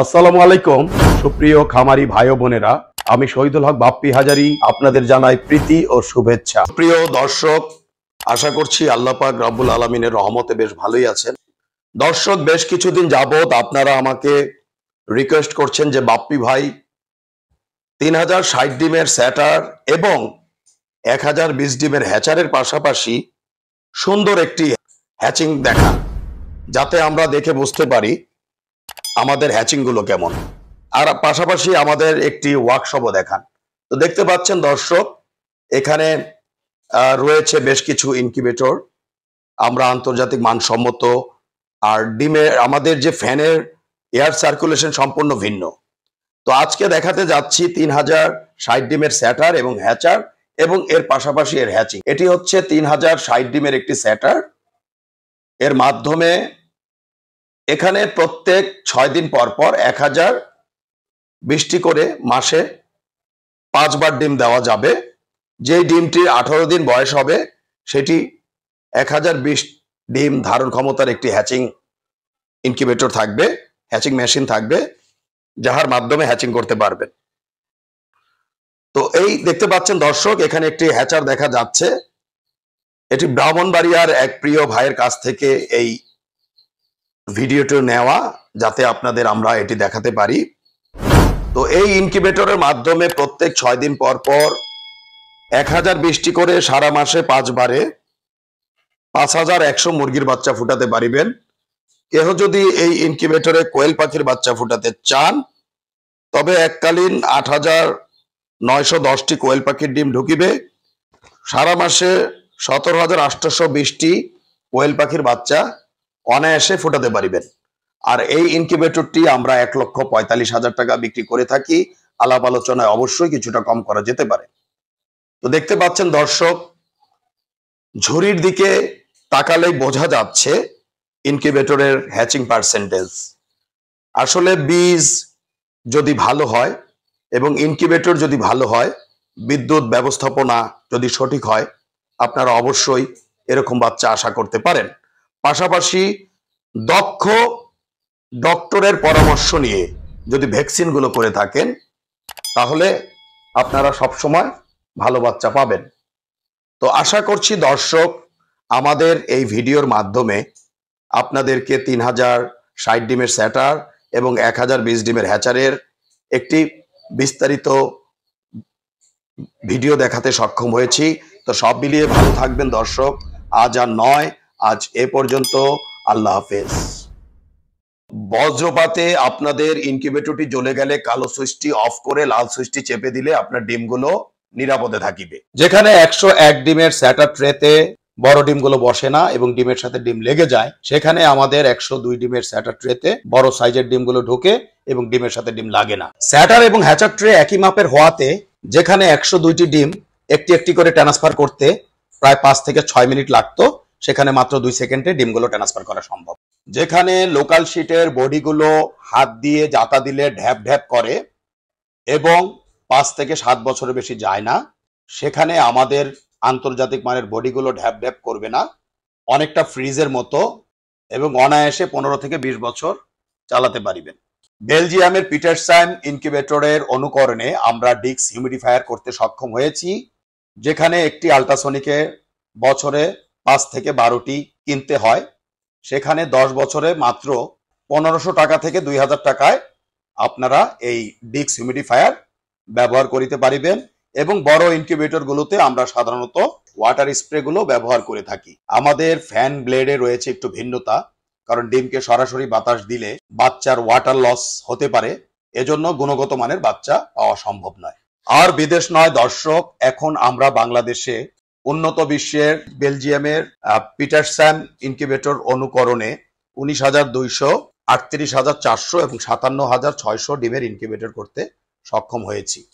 আসসালামু আলাইকুম সুপ্রিয় খামারি ভাই ও বোনেরা, আমি শহীদুল হক বাপ্পি হাজারি আপনাদের জানাই প্রীতি ও শুভেচ্ছা। প্রিয় দর্শক, আশা করছি আল্লাহ পাক রব্বুল আলামিনের রহমতে বেশ ভালোই আছেন। দর্শক, বেশ কিছুদিন যাবত আপনারা আমাকে রিকোয়েস্ট করছেন যে বাপ্পি ভাই 3060 ডিমের স্যাটার এবং 1020 ডিমের হ্যাচারের পাশাপাশি সুন্দর একটি হ্যাচিং দেখান, যাতে আমরা দেখে বুঝতে পারি আমাদের হ্যাচিং গুলো কেমন, আর পাশাপাশি আমাদের একটি ওয়ার্কশপও দেখান। তো দেখতে পাচ্ছেন দর্শক, এখানে রয়েছে বেশ কিছু ইনকিউবেটর, আমরা আন্তর্জাতিক মানসম্মত, আর ডিমের আমাদের যে ফ্যানের এয়ার সার্কুলেশন সম্পূর্ণ ভিন্ন। তো আজকে দেখাতে যাচ্ছি 3060 ডিমের স্যাটার এবং হ্যাচার এবং এর পাশাপাশি এর হ্যাচিং। এটি হচ্ছে 3060 ডিমের একটি স্যাটার। এর মাধ্যমে এখানে প্রত্যেক 6 দিন পর পর 1020টি করে মাসে 5 বার ডিম দেওয়া যাবে। যেই ডিমটির 18 দিন বয়স হবে সেটি 1020 ডিম ধারণ ক্ষমতার একটি হ্যাচিং ইনকিউবেটর থাকবে, হ্যাচিং মেশিন থাকবে, যাহার মাধ্যমে হ্যাচিং করতে পারবেন। তো এই দেখতে পাচ্ছেন দর্শক, এখানে একটি হ্যাচার দেখা যাচ্ছে। এটি ব্রাহ্মণবাড়িয়ার এক প্রিয় ভাইয়ের কাছ থেকে এই ভিডিওটি নেওয়া, যাতে আপনাদের আমরা এটি দেখাতে পারি। তো এই ইনকিউবেটরের মাধ্যমে প্রত্যেক 6 দিন পর পর 1020টি করে সারা মাসে 5 বারে 5100 মুরগির বাচ্চা ফুটাতে পারিবেন। কেহ যদি এই ইনকিউবেটরে কোয়েল পাখির বাচ্চা ফুটাতে চান, তবে এককালীন 8910টি কোয়েল পাখির ডিম ঢুকিবে। সারা মাসে 17820টি কোয়েল পাখির বাচ্চা অনায়াসে ফুটাতে পারিবেন। আর এই ইনকিউবেটরটি আমরা 1,45,000 টাকা বিক্রি করে থাকি। আলাপ আলোচনায় অবশ্যই কিছুটা কম করা যেতে পারে। তো দেখতে পাচ্ছেন দর্শক, ঝুড়ির দিকে তাকালেই বোঝা যাচ্ছে ইনকিউবেটরের হ্যাচিং পার্সেন্টেজ। আসলে বীজ যদি ভালো হয় এবং ইনকিউবেটর যদি ভালো হয়, বিদ্যুৎ ব্যবস্থাপনা যদি সঠিক হয়, আপনারা অবশ্যই এরকম বাচ্চা আশা করতে পারেন। পাশাপাশি দক্ষ ডক্টরের পরামর্শ নিয়ে যদি ভ্যাকসিন গুলো করে থাকেন, তাহলে আপনারা সবসময় ভালো বাচ্চা পাবেন। তো আশা করছি দর্শক, আমাদের এই ভিডিওর মাধ্যমে আপনাদেরকে 3060 ডিমের স্যাটার এবং 1020 ডিমের হ্যাচারের একটি বিস্তারিত ভিডিও দেখাতে সক্ষম হয়েছি। তো সব মিলিয়ে ভালো থাকবেন দর্শক। আজ আর নয়, আজ এ পর্যন্ত। আল্লাহ হাফেজ। বজ্রপাতে আপনাদের ইনকিউবেটরটি জ্বলে গেলে কালো সুইচটি অফ করে লাল সুইচটি চেপে দিলে আপনার ডিমগুলো নিরাপদে থাকিবে। যেখানে 101 ডিমের স্যাটার ট্রেতে বড় ডিমগুলো বসে না এবং ডিমের সাথে ডিম লেগে যায়, সেখানে আমাদের 102 ডিমের স্যাটার ট্রেতে বড় সাইজের ডিমগুলো ঢোকে এবং ডিমের সাথে ডিম লাগে না। স্যাটার এবং হ্যাচার ট্রে একই মাপের হওয়াতে যেখানে 102টি ডিম একটি একটি করে ট্রান্সফার করতে প্রায় 5 থেকে 6 মিনিট লাগতো, সেখানে মাত্র 2 সেকেন্ডে ডিমগুলো ট্রান্সফার করা সম্ভব। যেখানে লোকাল শিটের বডিগুলো হাত দিয়ে জাতা দিলে ঢ্যাপ ঢ্যাপ করে এবং 5 থেকে 7 বছরের বেশি যায় না, সেখানে আমাদের আন্তর্জাতিক মানের বডিগুলো ঢ্যাপ ঢ্যাপ করবে না, অনেকটা ফ্রিজের মতো, এবং অনায়াসে 15 থেকে 20 বছর চালাতে পারিবেন। বেলজিয়ামের পিটারসাইম ইনকিউবেটরের অনুকরণে আমরা ডিক্স হিউমিডিফায়ার করতে সক্ষম হয়েছি, যেখানে একটি আল্ট্রাসনিকে বছরে 5 থেকে 12টি কিনতে হয়, সেখানে 10 বছরে মাত্র 1500 টাকা থেকে 2000 টাকায় আপনারা এই ডিক্স হিউমিডিফায়ার ব্যবহার করিতে পারিবেন। এবং বড় ইনকিউবেটর গুলোতে আমরা সাধারণত ওয়াটার স্প্রে গুলো ব্যবহার করে থাকি। আমাদের ফ্যান ব্লেডে রয়েছে একটু ভিন্নতা, কারণ ডিমকে সরাসরি বাতাস দিলে বাচ্চার ওয়াটার লস হতে পারে, এজন্য গুণগত মানের বাচ্চা পাওয়া সম্ভব নয়। আর বিদেশ নয় দর্শক, এখন আমরা বাংলাদেশে উন্নত বিশ্বের বেলজিয়ামের পিটারসাম ইনকিউবেটর অনুকরণে 19,200, 38,400 এবং 57,600 ডিমের ইনকিউবেটর করতে সক্ষম হয়েছি।